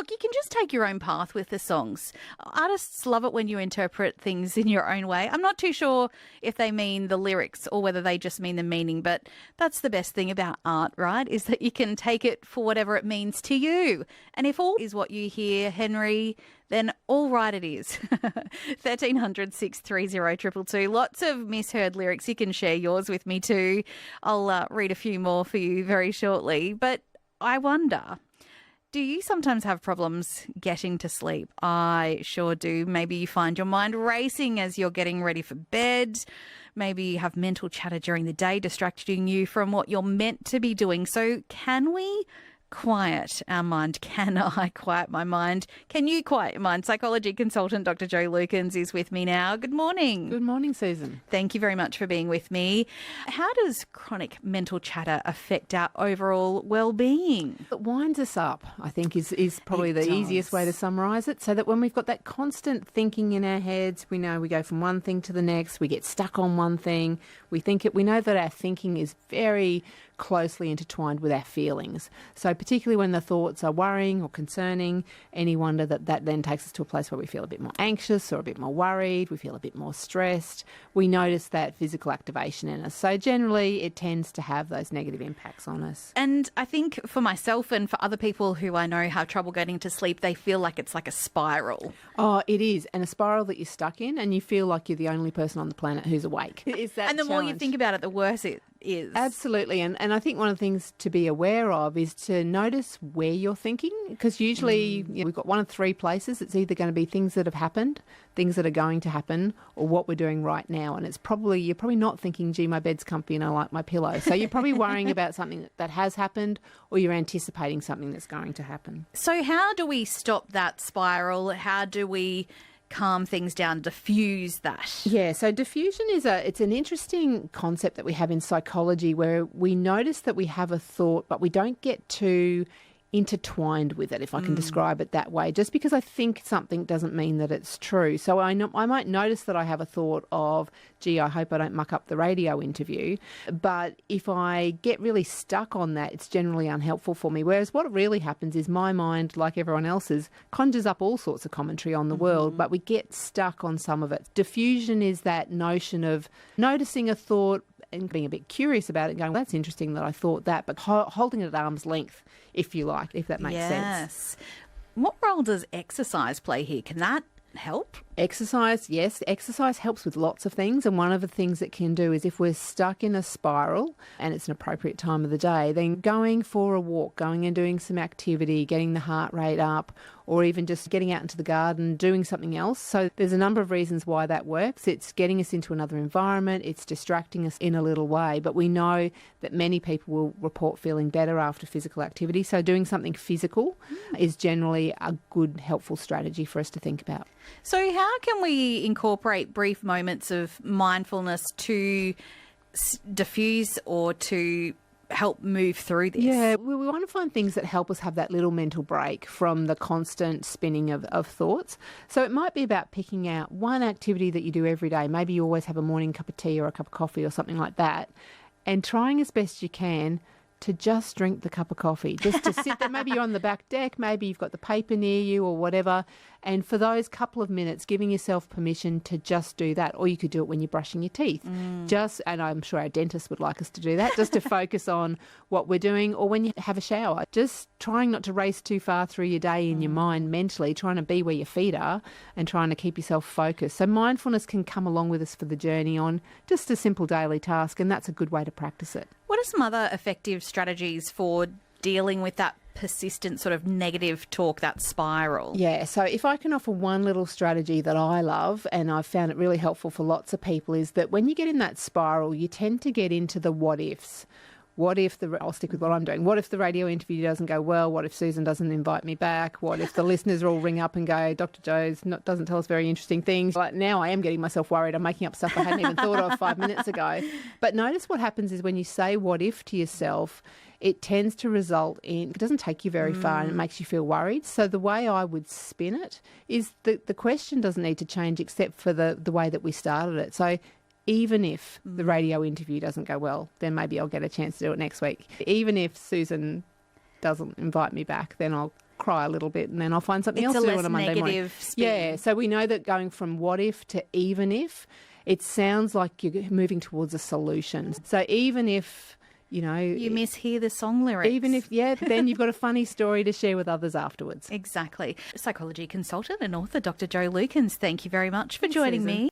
look, you can just take your own path with the songs. Artists love it when you interpret things in your own way. I'm not too sure if they mean the lyrics or whether they just mean the meaning, but that's the best thing about art, right, is that you can take it for whatever it means to you. And if all is what you hear, Henry, then all right it is. 1300 630 222. Lots of misheard lyrics. You can share yours with me too. I'll read a few more for you very shortly. But I wonder, do you sometimes have problems getting to sleep? I sure do. Maybe you find your mind racing as you're getting ready for bed. Maybe you have mental chatter during the day distracting you from what you're meant to be doing. So can we quiet our mind? Can I quiet my mind? Can you quiet your mind? Psychology consultant Dr. Jo Lukens is with me now. Good morning. Good morning, Susan. Thank you very much for being with me. How does chronic mental chatter affect our overall well-being? It winds us up, I think, is probably the easiest way to summarise it, so that when we've got that constant thinking in our heads, we know we go from one thing to the next, we get stuck on one thing, we know that our thinking is very closely intertwined with our feelings. So particularly when the thoughts are worrying or concerning, any wonder that then takes us to a place where we feel a bit more anxious or a bit more worried, we feel a bit more stressed. We notice that physical activation in us. So generally it tends to have those negative impacts on us. And I think for myself and for other people who I know have trouble getting to sleep, they feel like it's like a spiral. Oh, it is. And a spiral that you're stuck in and you feel like you're the only person on the planet who's awake. Is that and the more you think about it, the worse it is. Absolutely. And I think one of the things to be aware of is to notice where you're thinking, because usually we've got one of three places. It's either going to be things that have happened, things that are going to happen, or what we're doing right now. And you're probably not thinking, gee, my bed's comfy and I like my pillow. So you're probably worrying about something that has happened, or you're anticipating something that's going to happen. So how do we stop that spiral? How do we calm things down, diffuse that? Yeah, so diffusion it's an interesting concept that we have in psychology, where we notice that we have a thought, but we don't get too intertwined with it, if I can describe it that way. Just because I think something doesn't mean that it's true. So I might notice that I have a thought of, gee, I hope I don't muck up the radio interview. But if I get really stuck on that, it's generally unhelpful for me. Whereas what really happens is my mind, like everyone else's, conjures up all sorts of commentary on the world, but we get stuck on some of it. Diffusion is that notion of noticing a thought and being a bit curious about it and going, well, that's interesting that I thought that, but holding it at arm's length, if you like, if that makes sense. Yes. What role does exercise play here? Can that help? Exercise, yes. Exercise helps with lots of things, and one of the things it can do is if we're stuck in a spiral and it's an appropriate time of the day, then going for a walk, going and doing some activity, getting the heart rate up, or even just getting out into the garden, doing something else. So there's a number of reasons why that works. It's getting us into another environment, it's distracting us in a little way, but we know that many people will report feeling better after physical activity. So doing something physical is generally a good, helpful strategy for us to think about. So how can we incorporate brief moments of mindfulness to diffuse or to help move through this? Yeah, we want to find things that help us have that little mental break from the constant spinning of thoughts. So it might be about picking out one activity that you do every day. Maybe you always have a morning cup of tea or a cup of coffee or something like that, and trying as best you can to just drink the cup of coffee, just to sit there. Maybe you're on the back deck, maybe you've got the paper near you or whatever, and for those couple of minutes, giving yourself permission to just do that. Or you could do it when you're brushing your teeth. And I'm sure our dentist would like us to do that, just to focus on what we're doing, or when you have a shower. Just trying not to race too far through your day in your mind mentally, trying to be where your feet are and trying to keep yourself focused. So mindfulness can come along with us for the journey on just a simple daily task, and that's a good way to practice it. What are some other effective strategies for dealing with that persistent sort of negative talk, that spiral? Yeah, so if I can offer one little strategy that I love, and I've found it really helpful for lots of people, is that when you get in that spiral, you tend to get into the what ifs. What if I'll stick with what I'm doing. What if the radio interview doesn't go well? What if Susan doesn't invite me back? What if the listeners all ring up and go, Dr. Jo's doesn't tell us very interesting things? Like, now I am getting myself worried. I'm making up stuff I hadn't even thought of 5 minutes ago. But notice what happens is when you say what if to yourself, it tends to result in, it doesn't take you very far and it makes you feel worried. So the way I would spin it is that the question doesn't need to change except for the way that we started it. So even if the radio interview doesn't go well, then maybe I'll get a chance to do it next week. Even if Susan doesn't invite me back, then I'll cry a little bit, and then I'll find something It's else a to do less on a Monday morning. negative spin. Yeah, so we know that going from what if to even if, it sounds like you're moving towards a solution. So even if, you mishear the song lyrics. even if, then you've got a funny story to share with others afterwards. Exactly. Psychology consultant and author Dr. Jo Lukens, thank you very much for joining Susan. me.